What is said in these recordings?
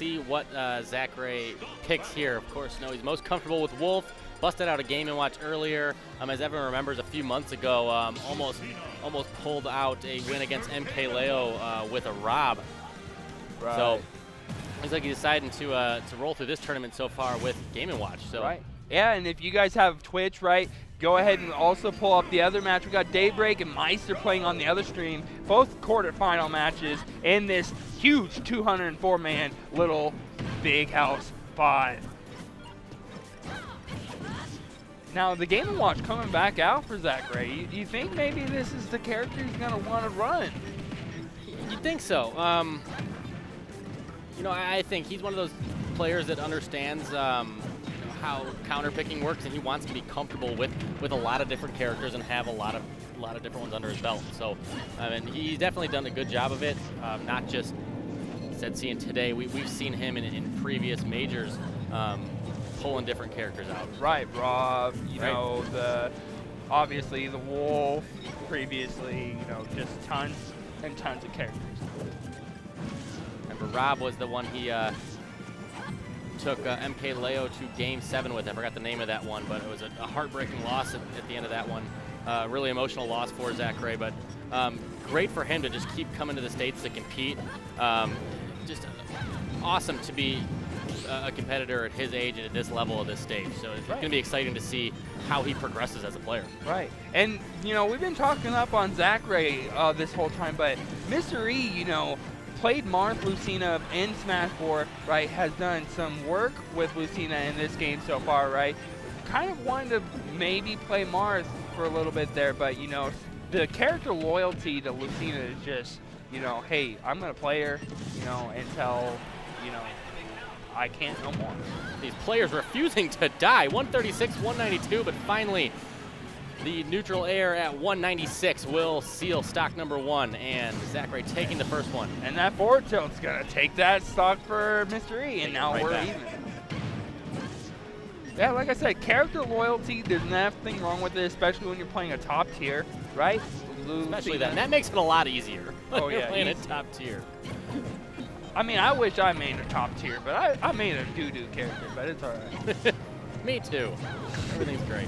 see what Zackray picks here. Of course, no, he's most comfortable with Wolf. Busted out a Game & Watch earlier. As everyone remembers, a few months ago, almost pulled out a win against MK Leo with a Rob. Right. So looks like he's deciding to roll through this tournament so far with Game & Watch. So. Right. Yeah, and if you guys have Twitch, right, go ahead and also pull up the other match. We got Daybreak and Meister playing on the other stream, both quarterfinal matches in this huge 204-man little Big House 5. Now, the Game & Watch coming back out for Zackray. You think maybe this is the character he's going to want to run? You think so? I think he's one of those players that understands how counterpicking works, and he wants to be comfortable with a lot of different characters and have a lot of different ones under his belt. So, he's definitely done a good job of it. Not just seeing today. We've seen him in previous majors pulling different characters out. Right, Rob. Obviously the Wolf. Previously, just tons and tons of characters. Remember, Rob was the one he took MK Leo to Game 7 with. I forgot the name of that one, but it was a heartbreaking loss at the end of that one. Really emotional loss for Zackray, but great for him to just keep coming to the States to compete. Just awesome to be a competitor at his age and at this level of this stage. So it's going to be exciting to see how he progresses as a player. Right. And, we've been talking up on Zackray this whole time, but Mr. E, played Marth Lucina in Smash 4, right, has done some work with Lucina in this game so far, right? Kind of wanted to maybe play Marth for a little bit there, but, the character loyalty to Lucina is just, hey, I'm going to play her, until, I can't no more. These players refusing to die. 136, 192, but finally the neutral air at 196 will seal stock number 1, and Zackray taking the first one. And that forward tilt's going to take that stock for Mr. E, and now we're even. Yeah, like I said, character loyalty, there's nothing wrong with it, especially when you're playing a top tier, right? Especially that. And that makes it a lot easier. Oh, yeah. Playing a top tier. I mean, I wish I made a top tier, but I made a doo-doo character, but it's all right. Me too. Everything's great.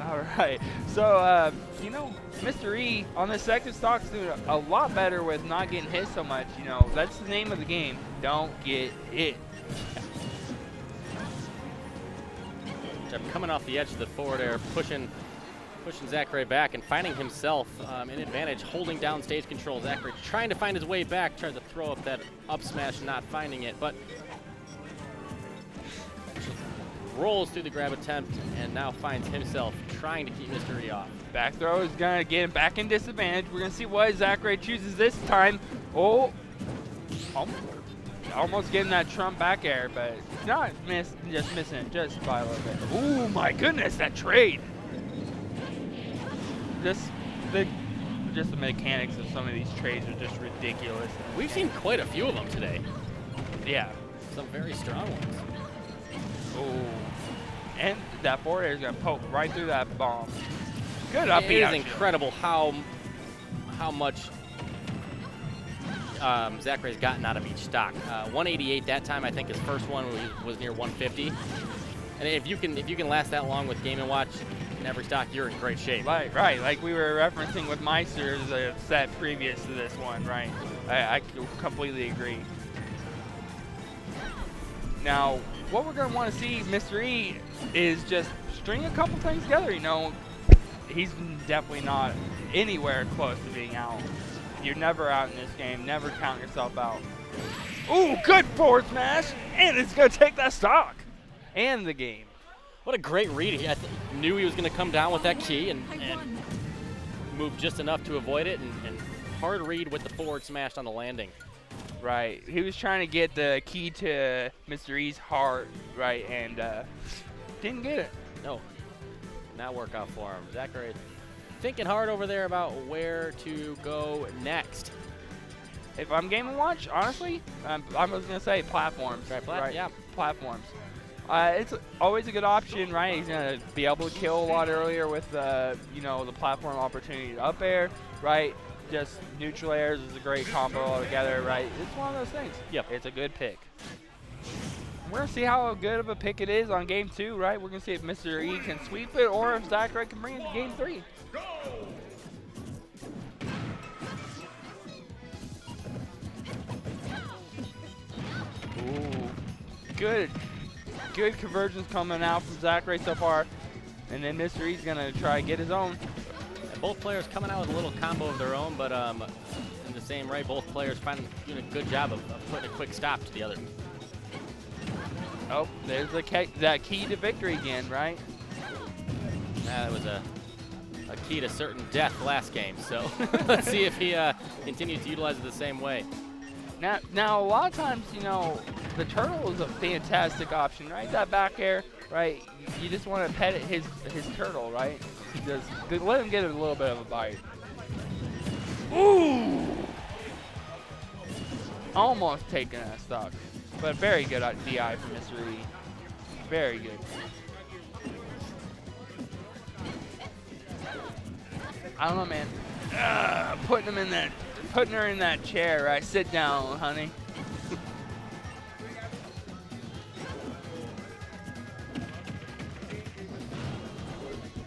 All right. So, Mr. E on the second stock's doing a lot better with not getting hit so much. That's the name of the game. Don't get hit. Coming off the edge of the forward air, pushing Zackray back and finding himself in advantage, holding down stage control. Zackray trying to find his way back, tries to throw up that up smash, not finding it, but rolls through the grab attempt and now finds himself trying to keep Mr. E off. Back throw is going to get him back in disadvantage. We're going to see what Zackray chooses this time. Oh, almost getting that Trump back air, but not just missing it just by a little bit. Oh my goodness, that trade. Just the mechanics of some of these trades are just ridiculous. We've seen quite a few of them today. Yeah. Some very strong ones. Oh. And that forward air is going to poke right through that bomb. Good up B. It is incredible how much Zackray's gotten out of each stock. 188 that time. I think his first one was near 150. And if you can last that long with Game & Watch in every stock, you're in great shape. Right. Like we were referencing with Meister's set previous to this one, right? I completely agree. Now, what we're going to want to see Mr. E is just string a couple things together. He's definitely not anywhere close to being out. You're never out in this game. Never count yourself out. Ooh, good forward smash, and it's going to take that stock and the game. What a great read. He knew he was going to come down with that key and move just enough to avoid it, and hard read with the forward smash on the landing. Right. He was trying to get the key to Mr. E's heart, right, and didn't get it. No. Not work out for him. Zackray thinking hard over there about where to go next. If I'm Game & Watch, honestly, I was going to say platforms. Right, yeah. Platforms. It's always a good option, right? He's going to be able to kill a lot earlier with, the platform opportunity up air, right? just neutral airs is a great combo altogether, right? It's one of those things. Yep. It's a good pick. We're going to see how good of a pick it is on game 2, right? We're going to see if Mr. E can sweep it or if Zackray can bring it to game 3. Ooh, good conversions coming out from Zackray so far. And then Mr. E's going to try to get his own. And both players coming out with a little combo of their own, but in the same way, both players doing a good job of putting a quick stop to the other. Oh, there's that key to victory again, right? That was a key to certain death last game, so let's see if he continues to utilize it the same way. Now, a lot of times, you know, the turtle is a fantastic option, right? That back air, right? You just want to pet his turtle, right? Just let him get a little bit of a bite. Ooh! Almost taking that stock, but very good at DI from Mr. E. Very good. I don't know, man. Putting her in that chair, right? Sit down, honey.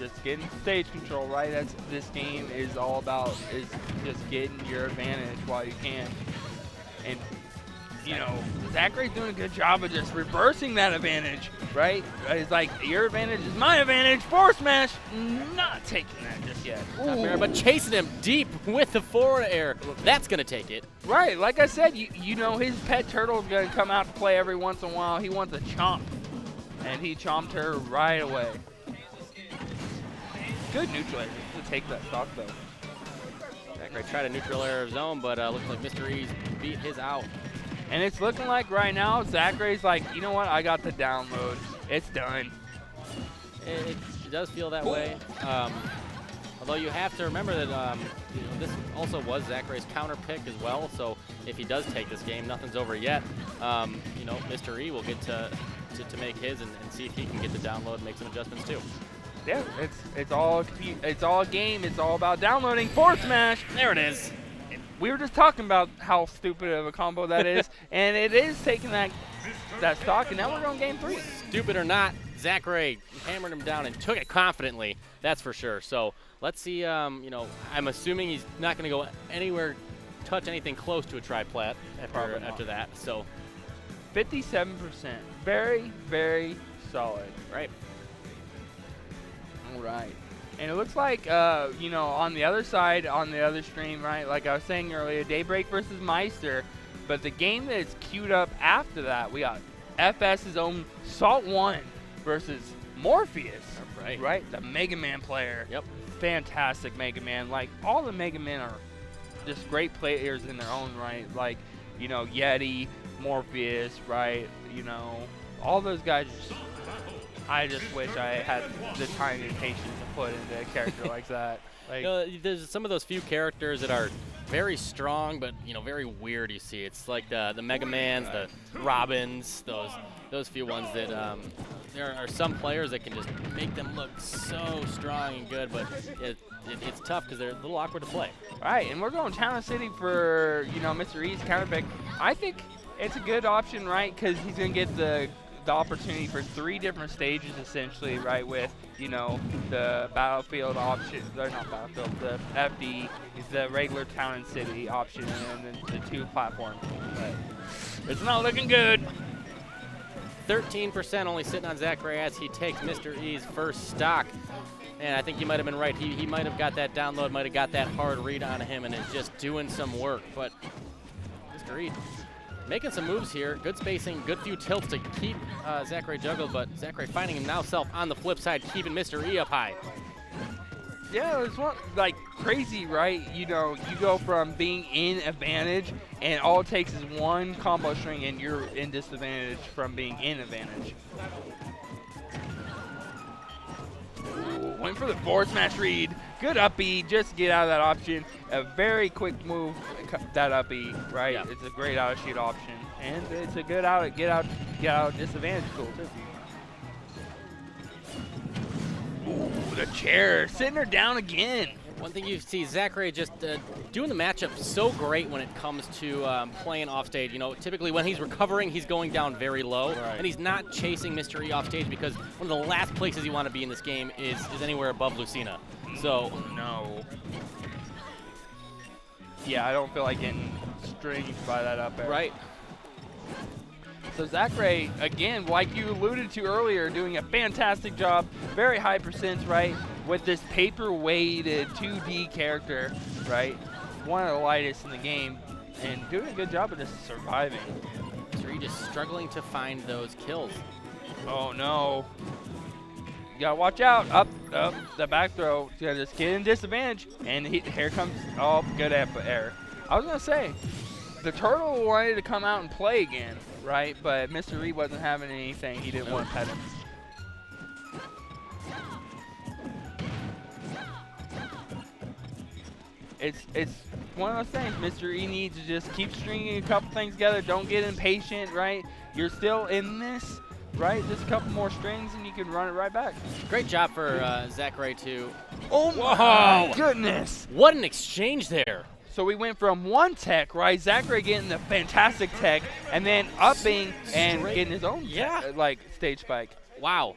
Just getting stage control, right? That's this game is all about, is just getting your advantage while you can. And you know, Zackray's doing a good job of just reversing that advantage, right? It's like, your advantage is my advantage. Forward smash, not taking that just yet. But chasing him deep with the forward air, that's going to take it. Right, like I said, you know his pet turtle is going to come out to play every once in a while. He wants a chomp, and he chomped her right away. Good neutral air to take that stock, though. Zackray tried a neutral air of his own, but looks like Mr. E's beat his out. And it's looking like right now, Zackray's like, you know what, I got the download. It's done. It does feel that way. Although you have to remember that you know, this also was Zackray's counter pick as well. So if he does take this game, nothing's over yet. You know, Mr. E will get to make his and see if he can get the download and make some adjustments too. Yeah, it's all a game. It's all about downloading. Forward smash. There it is. We were just talking about how stupid of a combo that is, and it is taking that stock, and now we're going game 3. Stupid or not, Zackray hammered him down and took it confidently. That's for sure. So let's see. You know, I'm assuming he's not going to go anywhere, touch anything close to a tri-plat after that. So 57%, very, very solid. Right. All right. And it looks like, you know, on the other side, on the other stream, right, like I was saying earlier, Daybreak versus Meister. But the game that is queued up after that, we got FS's own Salt 1 versus Morpheus. Right? The Mega Man player. Yep. Fantastic Mega Man. Like, all the Mega Men are just great players in their own right. Like, you know, Yeti, Morpheus, right? You know, all those guys just... I just wish I had the time and patience to put into a character like that. Like, you know, there's some of those few characters that are very strong, but you know, very weird. You see, it's like the Mega Mans, the Robins, those few ones that there are some players that can just make them look so strong and good, but it's tough because they're a little awkward to play. All right, and we're going Town City for, you know, Mr. E's counter pick. I think it's a good option, right? Because he's gonna get the opportunity for 3 different stages essentially, right, with, you know, the battlefield option, or not battlefield, the FD is the regular Town and City option, and then the 2 platforms. But it's not looking good. 13% only sitting on Zackray as he takes Mr. E's first stock. And I think you might have been right. He might have got that download, might have got that hard read on him, and is just doing some work. But Mr. E making some moves here. Good spacing, good few tilts to keep Zackray juggled, but Zackray finding himself on the flip side, keeping Mr. E up high. Yeah, it's like crazy, right? You know, you go from being in advantage, and all it takes is 1 combo string, and you're in disadvantage from being in advantage. Ooh, went for the forward smash read. Good up B, just get out of that option. A very quick move, that up B, right? Yeah. It's a great out of shoot option, and it's a good get out disadvantage tool too. Ooh, the chair, sitting her down again. One thing you see, Zackray just doing the matchup so great when it comes to playing off stage. You know, typically when he's recovering, he's going down very low, and he's not chasing Mr. E off stage because one of the last places you want to be in this game is anywhere above Lucina. So no. Yeah, I don't feel like getting stringed by that up air. Right. So Zackray, again, like you alluded to earlier, doing a fantastic job, very high percents, right, with this paper-weighted 2D character, right, one of the lightest in the game, and doing a good job of just surviving. Mr. E just struggling to find those kills. Oh no. You gotta watch out. Up, the back throw. You gotta just get in disadvantage. And here comes, oh, good air. I was gonna say, the turtle wanted to come out and play again, right? But Mr. E wasn't having anything. He didn't want to pet him. It's one of those things. Mr. E needs to just keep stringing a couple things together. Don't get impatient, right? You're still in this, right? Just a couple more strings and you can run it right back. Great job for Zackray too. Oh my goodness! What an exchange there. So we went from one tech, right? Zackray getting the fantastic tech, and then upping and getting his own like stage spike. Wow.